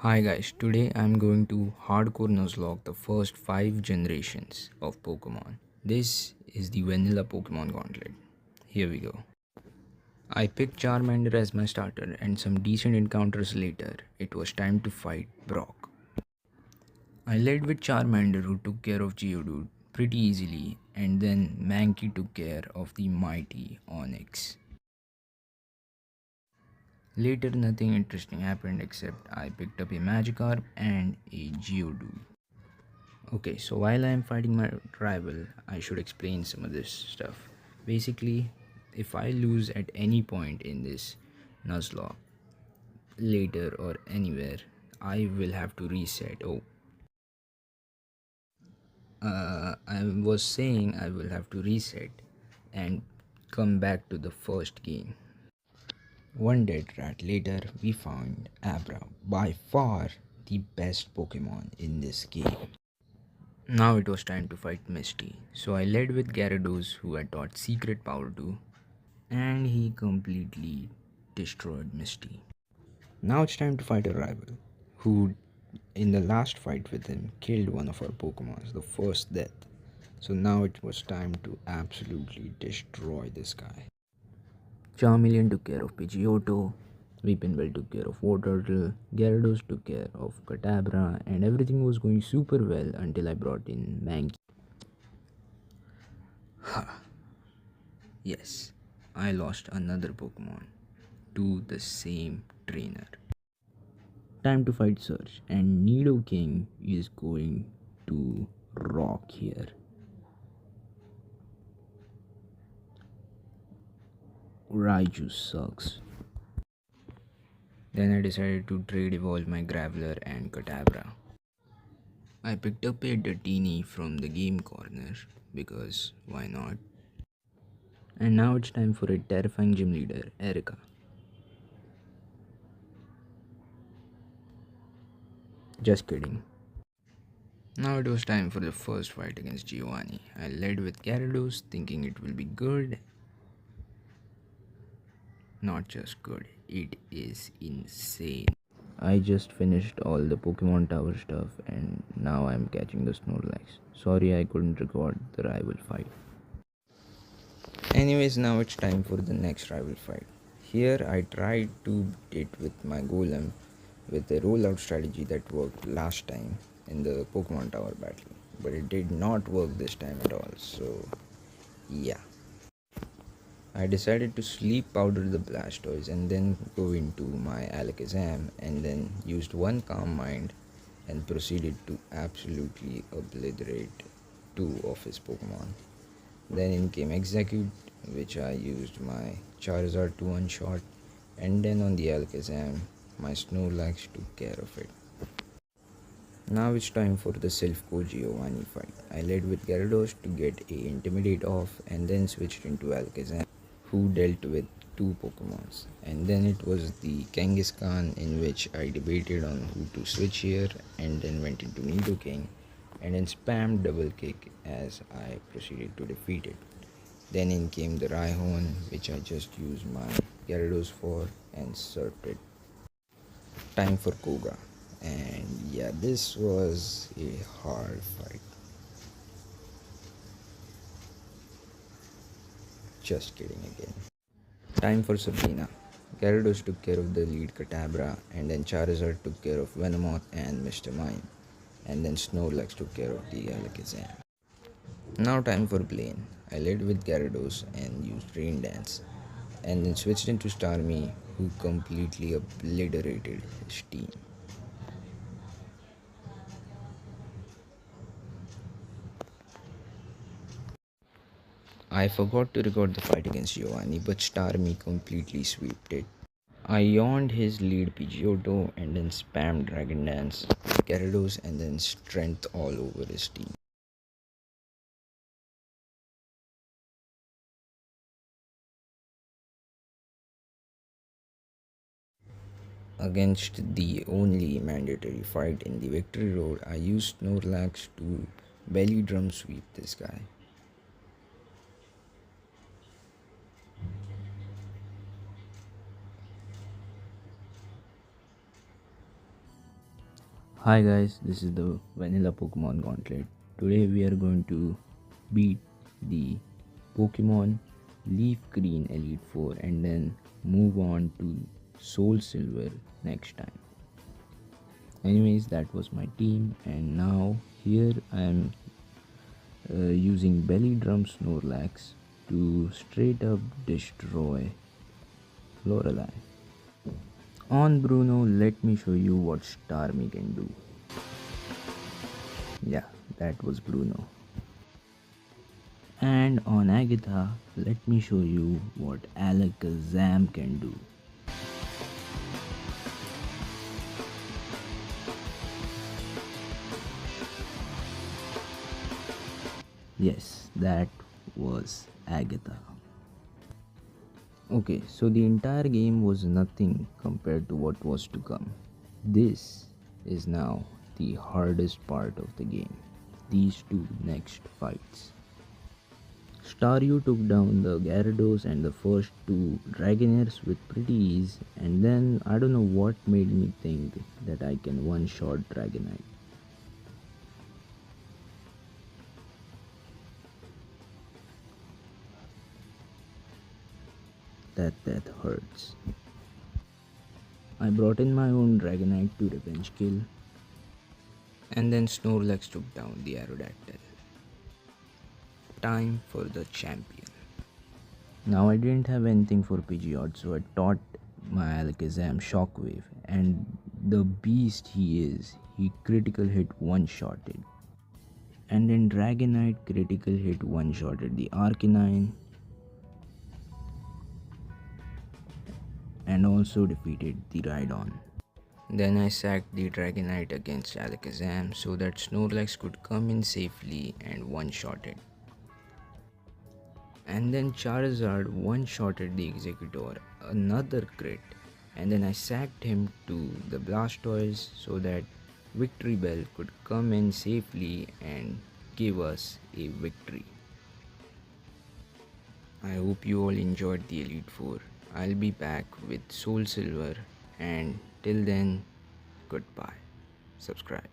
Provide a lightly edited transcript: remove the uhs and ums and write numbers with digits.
Hi guys, today I'm going to hardcore nuzlocke the first 5 generations of Pokemon. This is the vanilla Pokemon gauntlet. Here we go. I picked Charmander as my starter and some decent encounters later, it was time to fight Brock. I led with Charmander who took care of Geodude pretty easily and then Mankey took care of the mighty Onix. Later nothing interesting happened except I picked up a Magikarp and a Geodude. Okay, so while I am fighting my rival, I should explain some of this stuff. Basically, if I lose at any point in this Nuzlocke, later or anywhere, I will have to reset. I was saying I will have to reset and come back to the first game. One dead rat later, we found Abra, by far the best Pokemon in this game. Now it was time to fight Misty, so I led with Gyarados who I taught secret power to, and he completely destroyed Misty. Now it's time to fight a rival, who in the last fight with him killed one of our Pokemons, the first death. So now it was time to absolutely destroy this guy. Charmeleon took care of Pidgeotto, Weepinbell took care of Wartortle, Gyarados took care of Kadabra, and everything was going super well until I brought in Mankey. Yes, I lost another Pokemon to the same trainer. Time to fight Surge, and Nidoking is going to rock here. Raichu sucks. Then I decided to trade evolve my Graveler and Kadabra. I picked up a Datini from the game corner because why not? And now it's time for a terrifying gym leader, Erika. Just kidding. Now it was time for the first fight against Giovanni. I led with Gyarados thinking it will be good. Not just good, it is insane. I just finished all the Pokemon Tower stuff and now I'm catching the Snorlax. Sorry I couldn't record the rival fight. Anyways, now it's time for the next rival fight. Here I tried to beat it with my Golem with a rollout strategy that worked last time in the Pokemon Tower battle. But it did not work this time at all, so yeah. I decided to sleep powder the Blastoise and then go into my Alakazam and then used one calm mind and proceeded to absolutely obliterate two of his Pokemon. Then in came Execute, which I used my Charizard to one shot, and then on the Alakazam, my Snorlax took care of it. Now it's time for the Silphco Giovanni fight. I led with Gyarados to get a Intimidate off and then switched into Alakazam, who dealt with two Pokemons. And then it was the Kangaskhan, in which I debated on who to switch here and then went into Nidoking and then spammed double kick as I proceeded to defeat it. Then in came the Rhyhorn, which I just used my Gyarados for and surfed it. Time for Koga. And yeah, this was a hard fight. Just kidding again. Time for Sabrina. Gyarados took care of the lead Katabra, and then Charizard took care of Venomoth and Mr. Mime, and then Snorlax took care of the Alakazam. Now time for Blaine. I led with Gyarados and used Rain Dance, and then switched into Starmie, who completely obliterated his team. I forgot to record the fight against Giovanni, but Starmie completely swept it. I yawned his lead Pidgeotto and then spammed Dragon Dance, Gyarados, and then strength all over his team. Against the only mandatory fight in the victory road, I used Snorlax to belly drum sweep this guy. Hi guys, this is the vanilla Pokemon Gauntlet. Today we are going to beat the Pokemon Leaf Green Elite Four and then move on to Soul Silver next time. Anyways, that was my team, and now here I am using Belly Drum Snorlax to straight up destroy Lorelei. On Bruno, let me show you what Starmie can do. Yeah, that was Bruno. And on Agatha, let me show you what Alakazam can do. Yes, that was Agatha. Okay, so the entire game was nothing compared to what was to come. This is now the hardest part of the game. These two next fights. Staryu took down the Gyarados and the first two Dragonairs with pretty ease, and then I don't know what made me think that I can one-shot Dragonite. That hurts. I brought in my own Dragonite to revenge kill, and then Snorlax took down the Aerodactyl. Time for the champion. Now I didn't have anything for Pidgeot, so I taught my Alakazam Shockwave, and the beast he is, he critical hit one-shotted. And then Dragonite critical hit one-shotted the Arcanine, and also defeated the Rhydon. Then I sacked the Dragonite against Alakazam so that Snorlax could come in safely and one-shot it. And then Charizard one-shotted the Executor, another crit, and then I sacked him to the Blastoise so that Victory Bell could come in safely and give us a victory. I hope you all enjoyed the Elite Four. I'll be back with Soul Silver, and till then, goodbye. Subscribe.